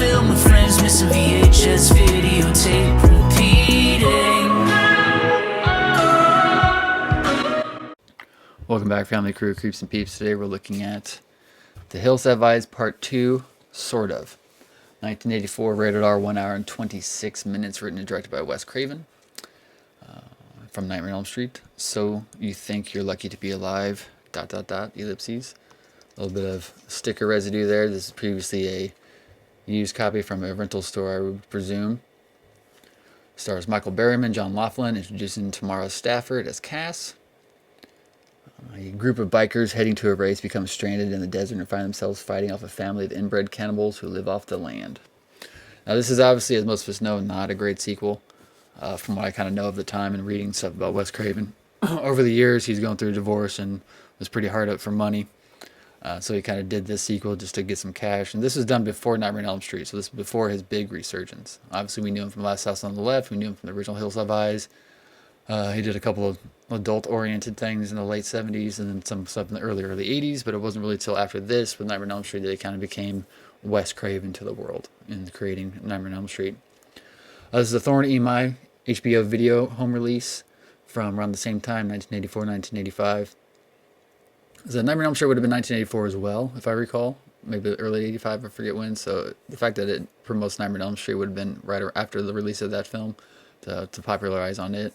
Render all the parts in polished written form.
film with friends, missing VHS videotape repeating. Welcome back, family, crew, creeps and peeps. Today we're looking at The Hills Have Eyes Part 2, sort of. 1984, rated R, 1 hour and 26 minutes, written and directed by Wes Craven. From Nightmare on Elm Street. So you think you're lucky to be alive, ... ellipses. A little bit of sticker residue there. This is previously a used copy from a rental store, I would presume. Stars Michael Berryman, John Laughlin, introducing Tamara Stafford as Cass. A group of bikers heading to a race become stranded in the desert and find themselves fighting off a family of inbred cannibals who live off the land. Now, this is obviously, as most of us know, not a great sequel. From what I kind of know of the time and reading stuff about Wes Craven. Over the years, he's going through a divorce and was pretty hard up for money. So he kind of did this sequel just to get some cash. And this was done before Nightmare on Elm Street, so this was before his big resurgence. Obviously, we knew him from Last House on the Left. We knew him from the original Hills Have Eyes. He did a couple of adult-oriented things in the late 70s and then some stuff in the early 80s, but it wasn't really until after this, with Nightmare on Elm Street, that he kind of became Wes Craven to the world in creating Nightmare on Elm Street. This is a Thorn EMI HBO video home release from around the same time, 1984, 1985. So Nightmare on Elm Street would have been 1984 as well, if I recall. Maybe early 85, I forget when. So the fact that it promotes Nightmare on Elm Street would have been right after the release of that film to popularize on it.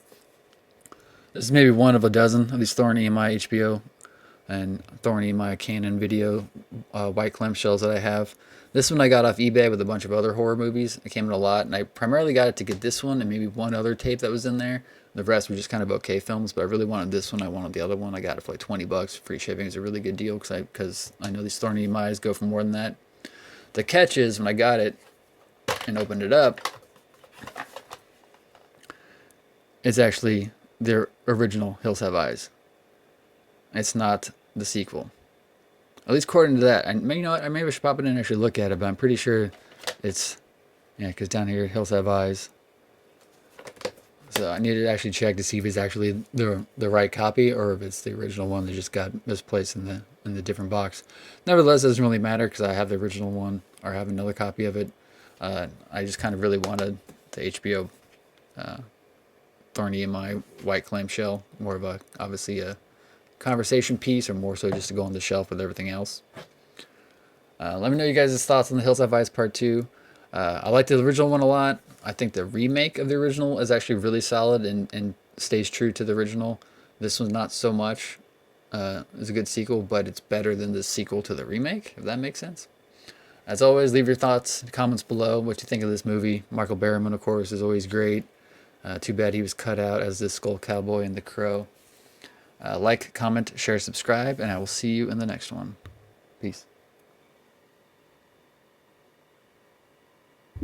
This is maybe one of a dozen of these Thorn EMI HBO and Thorn EMI Canon video white clamshells that I have. This one I got off eBay with a bunch of other horror movies. It came in a lot, and I primarily got it to get this one and maybe one other tape that was in there. The rest were just kind of okay films, but I really wanted this one. I wanted the other one. I got it for like $20. Free shipping is a really good deal because I know these Thorn EMIs go for more than that. The catch is, when I got it and opened it up, it's actually their original Hills Have Eyes. It's not the sequel. At least according to that. You know what? I maybe should pop it in and actually look at it, but I'm pretty sure it's... Yeah, because down here, Hills Have Eyes. So I need to actually check to see if it's actually the right copy or if it's the original one that just got misplaced in the different box. Nevertheless, it doesn't really matter because I have the original one or have another copy of it. I just kind of really wanted the HBO Thorn EMI white clamshell. More of a, obviously, a conversation piece, or more so just to go on the shelf with everything else. Let me know you guys' thoughts on the Hills Have Eyes Part 2. I like the original one a lot. I think the remake of the original is actually really solid and stays true to the original. This one's not so much. It's a good sequel, but it's better than the sequel to the remake, if that makes sense. As always, leave your thoughts in the comments below, what you think of this movie. Michael Berryman, of course, is always great. Too bad he was cut out as the Skull Cowboy and the Crow. Like, comment, share, subscribe, and I will see you in the next one. Peace.